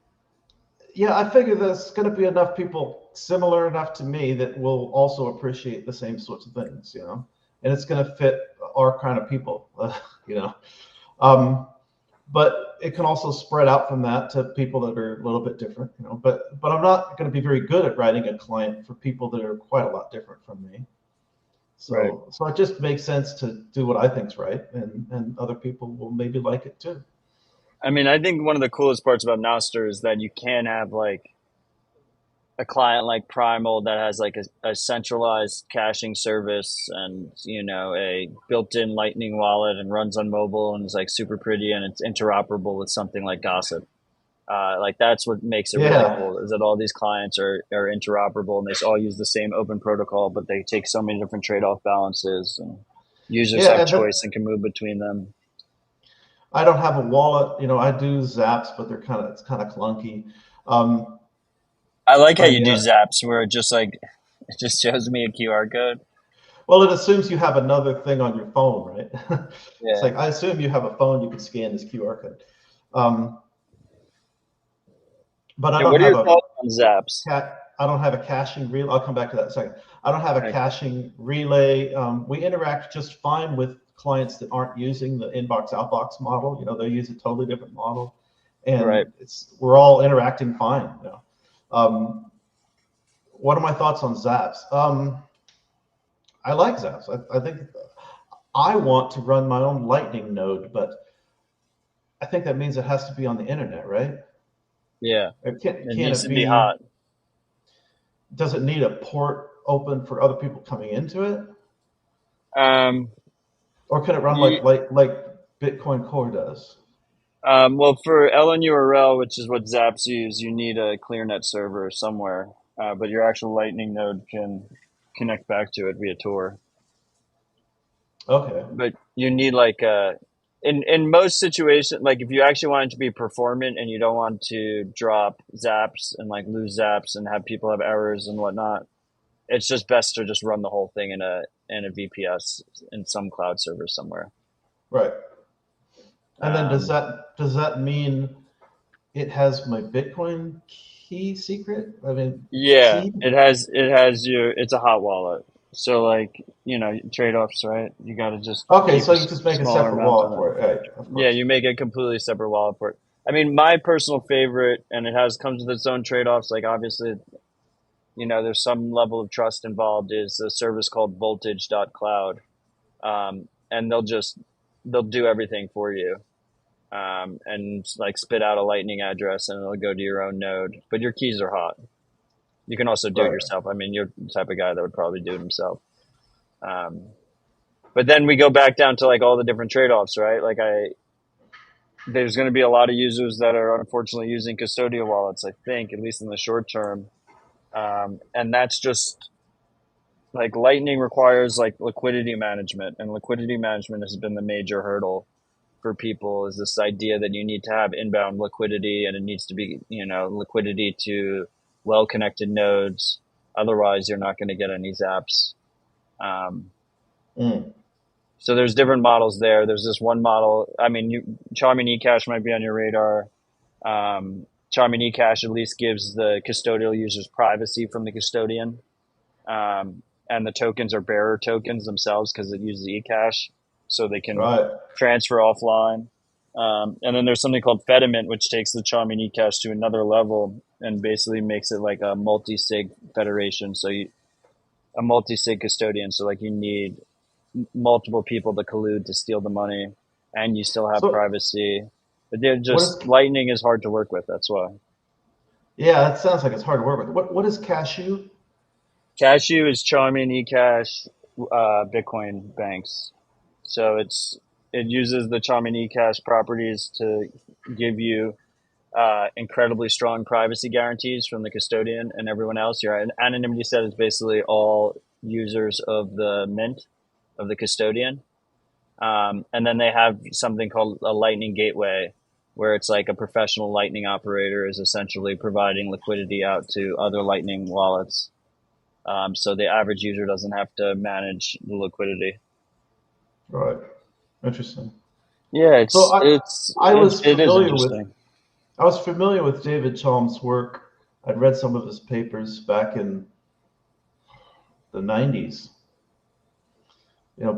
Yeah, I figure there's going to be enough people similar enough to me that will also appreciate the same sorts of things, and it's going to fit our kind of people, you know. Um, but it can also spread out from that to people that are a little bit different, But I'm not going to be very good at writing a client for people that are quite a lot different from me. Right. So it just makes sense to do what I think's right, and other people will maybe like it too. I mean, I think one of the coolest parts about Nostr is that you can have like a client like Primal that has like a centralized caching service and a built-in Lightning wallet and runs on mobile and is like super pretty and it's interoperable with something like Gossip. Like that's what makes it really Yeah, cool is that all these clients are interoperable and they all use the same open protocol, but they take so many different trade-off balances and users yeah, have and choice and can move between them. I don't have a wallet. I do Zaps, but it's kind of clunky. Um, I like how I you mean, do Zaps where it just like it just shows me a QR code. well, it assumes you have another thing on your phone, right? It's Yeah. like I assume you have a phone you can scan this QR code. Um, but I Yeah. don't What are have your a thoughts on Zaps? I don't have a caching relay. I'll come back to that in a second. I don't have a Okay. caching relay. We interact just fine with clients that aren't using the inbox outbox model. They use a totally different model, Right. and we're all interacting fine. Um, what are my thoughts on Zaps? I like Zaps. I think I want to run my own Lightning node, but I think that means it has to be on the internet, right? Yeah. Or can It can needs it to be be? hot. Does it need a port open for other people coming into it, Um, or can it run you, like Bitcoin Core does? well, for LNURL, which is what Zaps use, you need a ClearNet server somewhere, but your actual Lightning node can connect back to it via Tor. Okay. But you need like in most situations, like if you actually want it to be performant and you don't want to drop Zaps and like lose Zaps and have people have errors and whatnot, it's just best to just run the whole thing in a VPS in some cloud server somewhere. Right. And then does Um, that mean it has my Bitcoin key secret? I mean, yeah, seed? it has your it's a hot wallet. So like trade-offs, right? You got to just Okay, keep so a you just make a smaller separate amount wallet on it. for it. Right, of Yeah, course. you make a completely separate wallet for it. I mean, my personal favorite, and it comes with its own trade-offs. Like obviously, there's some level of trust involved. Is a service called Voltage.cloud, and they'll do everything for you, and like spit out a Lightning address, and it'll go to your own node. But your keys are hot. You can also do it Right. yourself. I mean, you're the type of guy that would probably do it himself. But then we go back down to like all the different trade-offs, right? Like there's going to be a lot of users that are unfortunately using custodial wallets, I think, at least in the short term. And that's just like Lightning requires like liquidity management, and liquidity management has been the major hurdle for people. Is this idea that you need to have inbound liquidity, and it needs to be, liquidity to well-connected nodes. Otherwise, you're not going to get any zaps. So there's different models there. There's this one model. I mean, chaumian ecash might be on your radar. Chaumian ecash at least gives the custodial users privacy from the custodian. And the tokens are bearer tokens themselves because it uses ecash, so they can Right. transfer offline. And then there's something called Fediment, which takes the chaumian ecash to another level and basically makes it like a multi-sig federation. So a multi-sig custodian. So like you need multiple people to collude to steal the money, and you still have So privacy. But they're what is? Lightning is hard to work with. That's why. Yeah, that sounds like it's hard to work with. What is Cashew? Cashew is chaumian ecash, Bitcoin banks. So it uses the chaumian ecash properties to give you incredibly strong privacy guarantees from the custodian and everyone else. Your anonymity set is basically all users of the mint, of the custodian. And then they have something called a Lightning gateway, where it's like a professional Lightning operator is essentially providing liquidity out to other Lightning wallets. So the average user doesn't have to manage the liquidity. Right. Interesting. Yeah, So I was it is familiar with interesting. David Chaum's work. I'd read some of his papers back in the 90s,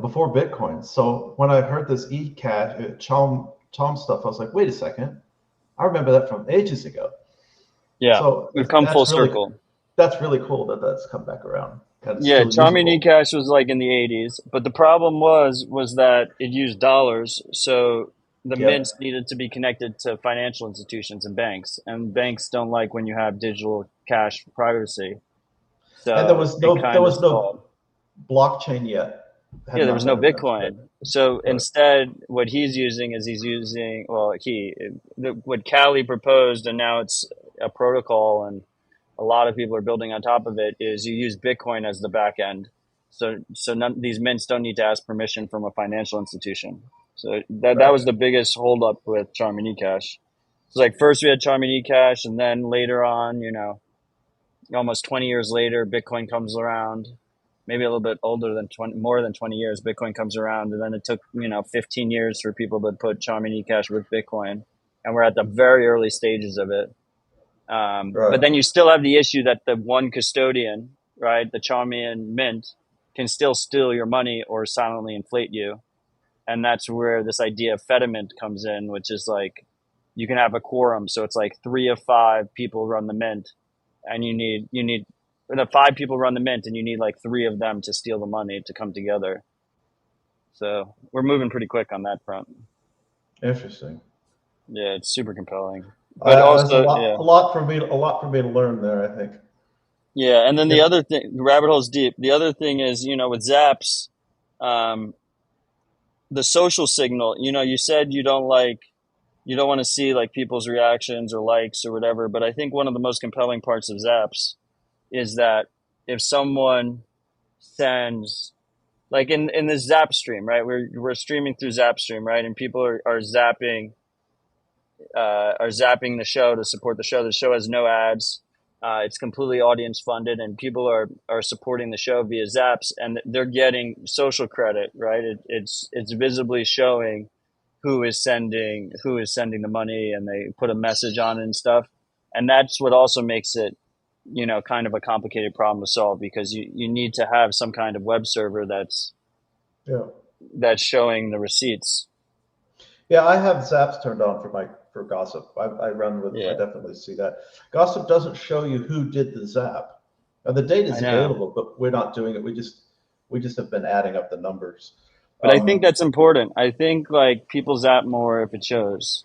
before Bitcoin. So when I heard this ecash Chaum stuff, I was like, wait a second, I remember that from ages ago. Yeah, So we've come full circle. that's really cool that that's come back around and it's Yeah, still chaumian usable. ecash was like in the 80s, but the problem was that it used dollars, so the mints Yep. needed to be connected to financial institutions and banks don't like when you have digital cash privacy. And there So was it there kind of was no stalled. blockchain yet. Yeah, Had there not was been no invented. Right. Bitcoin. So Right. instead, what he's using, what Cali proposed, and now it's a protocol, and a lot of people are building on top of it, is you use Bitcoin as the back end. So these mints don't need to ask permission from a financial institution. So that was Right. the biggest holdup with chaumian ecash. It's like first we had chaumian ecash, and then later on, almost 20 years later, Bitcoin comes around. Maybe a little bit older than 20, more than 20 years, Bitcoin comes around, and then it took 15 years for people to put chaumian ecash with Bitcoin, and we're at the very early stages of it. But Right. then you still have the issue that the one custodian, right, the chaumian mint, can still steal your money or silently inflate you, and that's where this idea of Fediment comes in, which is like you can have a quorum, so it's like 3 of 5 people run the mint, and you need the 5 people run the mint, and you need like 3 of them to steal the money to come together. So we're moving pretty quick on that front. Interesting. Yeah, it's super compelling. But There's also, yeah, a lot for me to learn there, I think. yeah. And then the If other thing, the rabbit hole's deep. The other thing is, with Zaps, um, the social signal. You said you don't want to see like people's reactions or likes or whatever. But I think one of the most compelling parts of Zaps is that if someone sends, like in the Zap stream, right? We're streaming through Zap stream, right? And people are zapping the show to support the show. The show has no ads. It's completely audience funded, and people are supporting the show via Zaps, and they're getting social credit, right? It's visibly showing who is sending the money, and they put a message on it and stuff. And that's what also makes it, kind of a complicated problem to solve, because you need to have some kind of web server Yeah. that's showing the receipts. Yeah, I have Zaps turned on for for Gossip. I run with. I Yeah, definitely see that. Gossip doesn't show you who did the zap. The data I is know. available, but we're not doing it. We just have been adding up the numbers. But I think Um, that's important. I think like people zap more if it shows.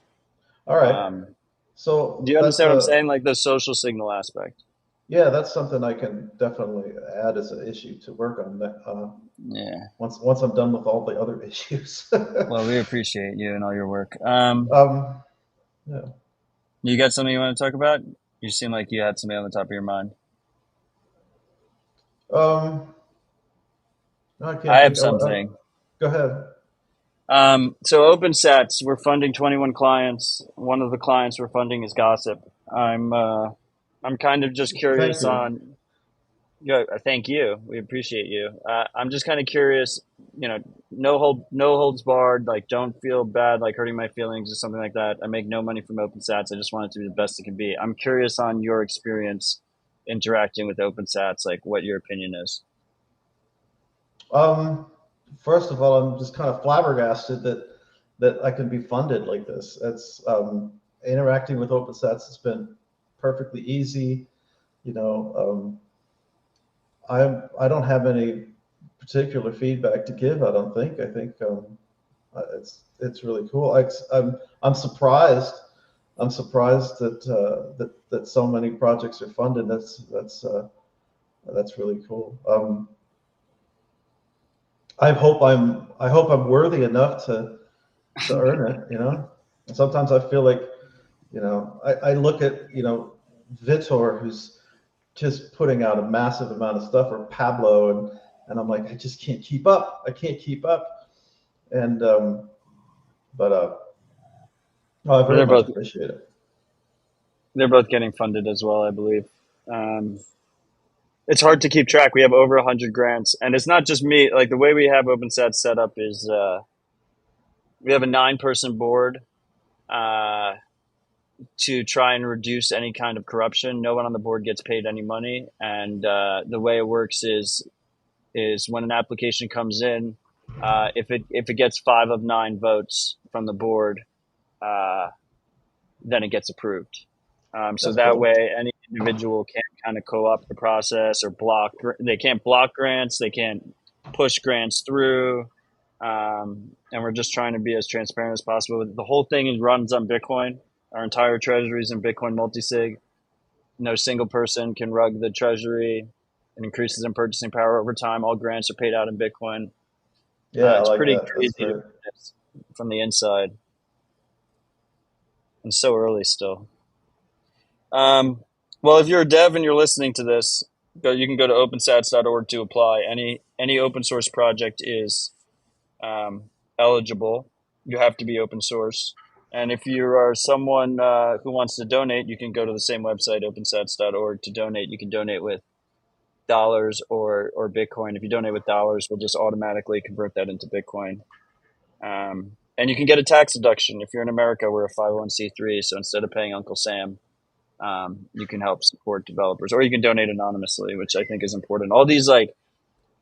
all right. Um, do So you that's understand what I'm saying? Like the social signal aspect. yeah, that's something I can definitely add as an issue to work on. Yeah. Once I'm done with all the other issues. Well, we appreciate you and all your work. um, yeah. You got something you want to talk about? You seem like you had something on the top of your mind. Um, no, I I can't have think. something. Go ahead. So opensats, we're funding 21 clients. One of the clients we're funding is Gossip. I'm kind of just Thank curious you. on. Yeah, thank you. We appreciate you. I'm just kind of curious. You know, no holds barred. Like, don't feel bad, like hurting my feelings or something like that. I make no money from opensats. I just want it to be the best it can be. I'm curious on your experience interacting with opensats, like what your opinion is. Um, First of all, I'm just kind of flabbergasted that I can be funded like this. It's interacting with OpenSats has been perfectly easy. You know, I don't have any particular feedback to give. I don't think. I think it's really cool. I'm surprised. I'm surprised that so many projects are funded. That's really cool. I hope I'm worthy enough to earn it. And sometimes I feel like I look at Vitor, who's just putting out a massive amount of stuff, or Pablo, and I'm like, I just can't keep up. I can't keep up. And but well, I very They're much both appreciate it. they're both getting funded as well, I believe. Um, it's hard to keep track. We have over 100 grants, and it's not just me. Like the way we have OpenSats set up is we have a 9-person board uh, to try and reduce any kind of corruption. No one on the board gets paid any money, and the way it works is when an application comes in, if it gets 5 of 9 votes from the board, uh, then it gets approved. So That's that cool. way, any individual can't kind of co-opt the process or block. They can't block grants. They can't push grants through. And we're just trying to be as transparent as possible. The whole thing is runs on Bitcoin. Our entire treasury is in Bitcoin multisig. No single person can rug the treasury. It increases in purchasing power over time. All grants are paid out in Bitcoin. Yeah, I It's like pretty that. That's crazy to great. witness from the inside, and so early still. Um, well, if you're a dev and you're listening to this, you can go to opensats.org to apply. Any open source project is um, eligible. You have to be open source. And if you are someone who wants to donate, you can go to the same website, opensats.org, to donate. You can donate with dollars or Bitcoin. If you donate with dollars, we'll just automatically convert that into Bitcoin. And you can get a tax deduction. If you're in America, we're a 501c3. So instead of paying Uncle Sam, you can help support developers, or you can donate anonymously, which I think is important. All these I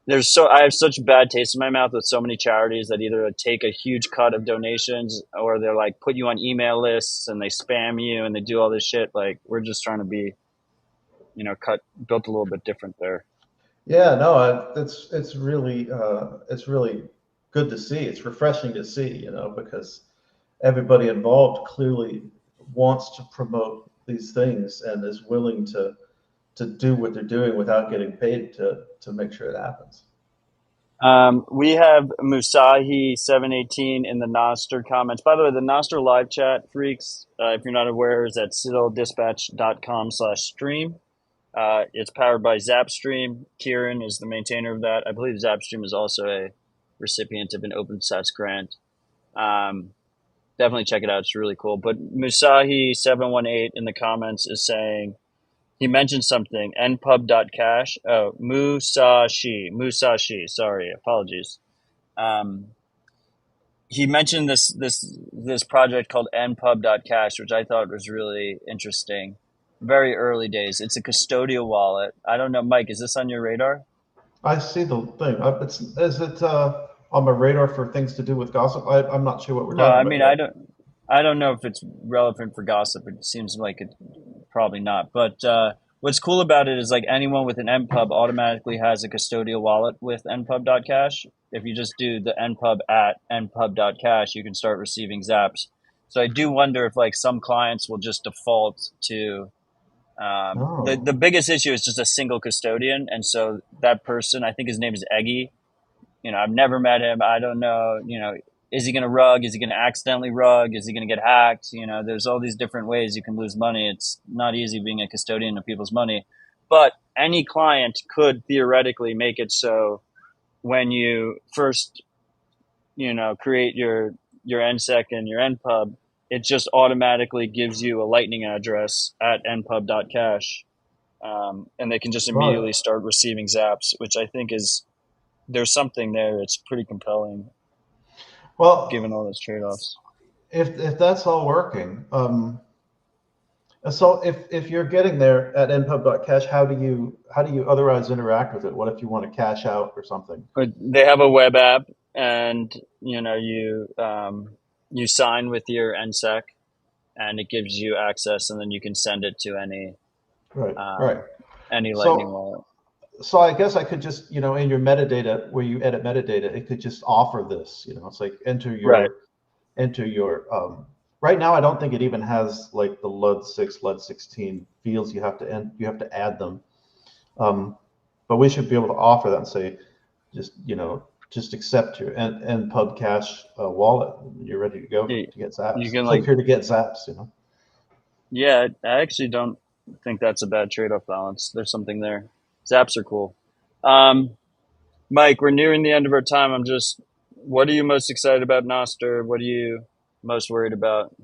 have such bad taste in my mouth with so many charities that either take a huge cut of donations or they're like put you on email lists and they spam you and they do all this shit. Like we're just trying to be, built a little bit different there. Yeah, no, it's really good to see. It's refreshing to see, because everybody involved clearly wants to promote these things and is willing to do what they're doing without getting paid to make sure it happens. We have Musahi718 in the Nostr comments. By the way, the Nostr live chat, freaks, if you're not aware, is at citadeldispatch.com/stream. It's powered by Zapstream. Kieran is the maintainer of that. I believe Zapstream is also a recipient of an OpenSats grant. Definitely check it out. It's really cool. But Musahi718 in the comments is saying, he mentioned something, npub.cash. Oh, Musashi. Sorry, apologies. Um, he mentioned this project called npub.cash, which I thought was really interesting. Very early days. It's a custodial wallet. I don't know, Mike, is this on your radar? I see the thing. Is it on my radar for things to do with gossip? I'm not sure what we're No, talking I about mean, I yet. don't. I don't know if it's relevant for gossip. It seems like it probably not. But what's cool about it is like anyone with an npub automatically has a custodial wallet with npub.cash. If you just do the npub at npub.cash, you can start receiving zaps. So I do wonder if like some clients will just default to the Oh, biggest issue is just a single custodian, and so that person, I think his name is Eggy. I've never met him. I don't know. Is he going to rug? Is he going to accidentally rug? Is he going to get hacked? There's all these different ways you can lose money. It's not easy being a custodian of people's money, but any client could theoretically make it so when you first, create your NSEC and your NPub, it just automatically gives you a lightning address at npub.cash. And they can just right. immediately start receiving zaps, which I think is there's something there. It's pretty compelling given Well, all those trade-offs. if that's all working, so if you're getting there at npub.cash, how do you otherwise interact with it? What if you want to cash out or something? But they have a web app, and you sign with your NSEC, and it gives you access, and then you can send it to Right, right. um, any Lightning So wallet. so I guess I could just, in your metadata where you edit metadata, it could just offer this. It's like Right. enter your right now I don't think it even has like the LUD6, LUD16 fields you have to add them. But we should be able to offer that and say just accept your npub cache wallet. You're ready to go You, to get you zaps. can Click like, here to get zaps. yeah. I actually don't think that's a bad trade-off balance. There's something there. Zaps are cool. Um, Mike, we're nearing the end of our time. What are you most excited about, Nostr? What are you most worried about?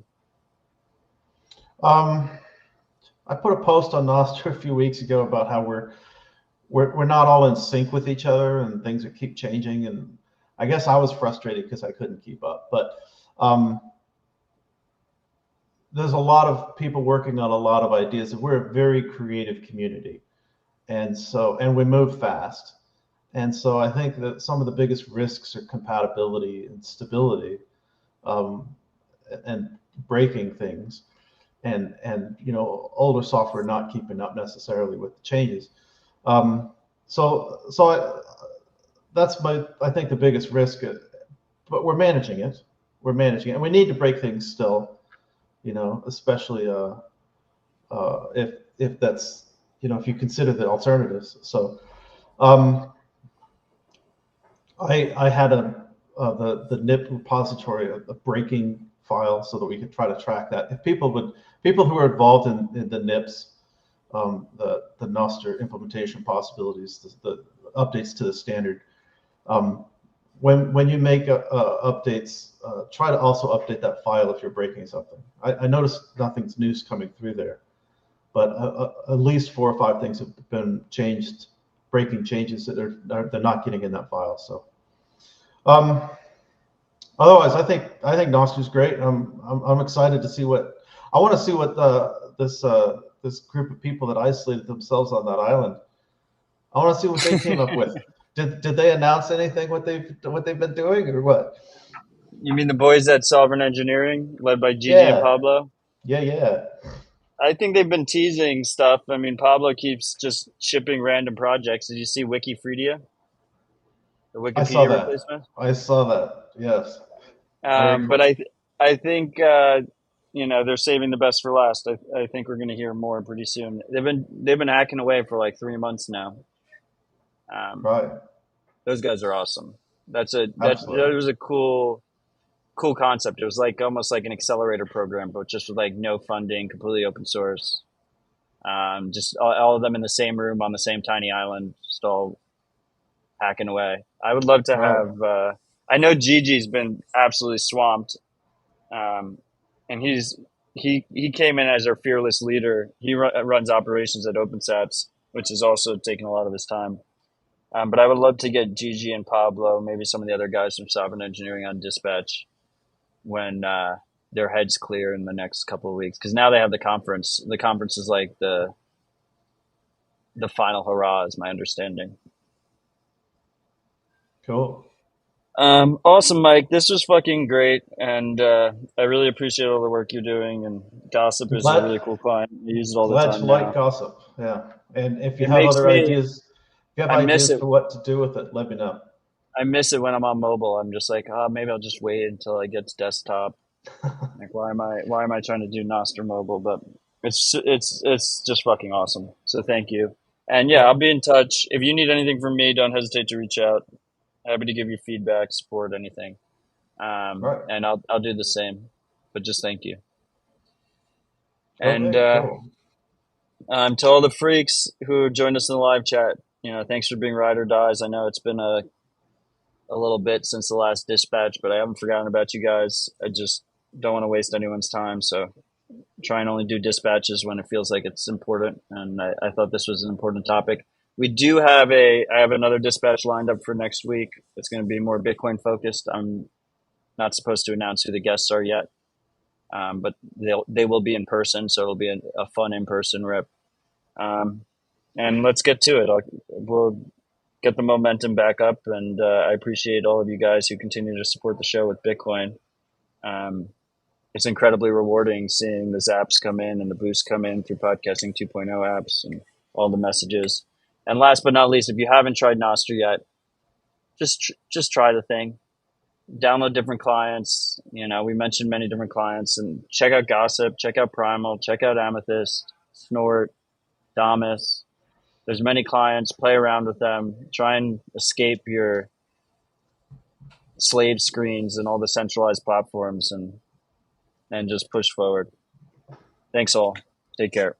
Um, I put a post on Nostr a few weeks ago about how we're not all in sync with each other and things are keep changing, and I guess I was frustrated because I couldn't keep up. But um, there's a lot of people working on a lot of ideas, and we're a very creative community, and we move fast. And so I think that some of the biggest risks are compatibility and stability, um, and breaking things, and older software not keeping up necessarily with the changes. Um, so that's I think the biggest risk, but we're managing it. We're managing it, and we need to break things still. Especially if that's if you consider the alternatives. So um, I had the NIP repository, a breaking file, so that we could try to track that. If people who are involved in the NIPs, the Nostr implementation possibilities, the updates to the standard. Um, when you make updates, try to also update that file if you're breaking something. I noticed nothing's news coming through there, but at least 4 or 5 things have been changed, breaking changes that they're not getting in that file. So um, otherwise, I think Nostr's great. I'm excited to see what I want to see what this group of people that isolated themselves on that island. I want to see what they came up with. Did they announce anything what they've been doing or what? You mean the boys at Sovereign Engineering, led by Gigi and Yeah, Pablo? yeah. I think they've been teasing stuff. I mean, Pablo keeps just shipping random projects. Did you see Wikifredia, the I saw Wikipedia that. replacement? I saw that. Yes, very But cool. I think they're saving the best for last. I think we're going to hear more pretty soon. They've been hacking away for like 3 months now. Um, Right. those guys are awesome. That Absolutely. was a cool concept. It was like almost like an accelerator program, but just with like no funding, completely open source. Just all of them in the same room on the same tiny island, just all hacking away. I would love to Right. have. I know Gigi's been absolutely swamped, um, and he came in as our fearless leader. He runs operations at opensats, which has also taken a lot of his time. But I would love to get Gigi and Pablo, maybe some of the other guys from Sovereign Engineering on dispatch when their heads clear in the next couple of weeks. Because now they have the conference. The conference is like the final hurrah, is my understanding. Cool. Awesome, Mike. This was fucking great, and I really appreciate all the work you're doing. And Gossip I'm is a glad really cool client. I use it all the glad time you like now. gossip. Yeah. And if you It have makes other me. ideas, if you have I miss ideas it. for what to do with it, let me know. I miss it when I'm on mobile. I'm just like, oh, maybe I'll just wait until I get to desktop. Like, why am I trying to do Nostr mobile? But it's just fucking awesome. So thank you. And yeah, Yeah. I'll be in touch. If you need anything from me, don't hesitate to reach out. Happy to give you feedback, support, anything. Right. And I'll do the same. But just thank you. And Okay, cool. to all the freaks who joined us in the live chat, thanks for being ride or dies. I know it's been a little bit since the last dispatch, but I haven't forgotten about you guys. I just don't want to waste anyone's time, so try and only do dispatches when it feels like it's important. And I thought this was an important topic. I have another dispatch lined up for next week. It's going to be more Bitcoin focused. I'm not supposed to announce who the guests are yet, but they will be in person, so it'll be a fun in person rip. Um, and let's get to it. We'll get the momentum back up, and I appreciate all of you guys who continue to support the show with Bitcoin. Um, it's incredibly rewarding seeing the zaps come in and the boosts come in through podcasting 2.0 apps and all the messages. And last but not least, if you haven't tried Nostr yet, just try the thing. Download different clients. We mentioned many different clients, and check out Gossip, check out Primal, check out Amethyst, Snort, Damus. There's many clients. Play around with them. Try and escape your slave screens and all the centralized platforms, and just push forward. Thanks all. Take care.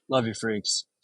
Love you, freaks.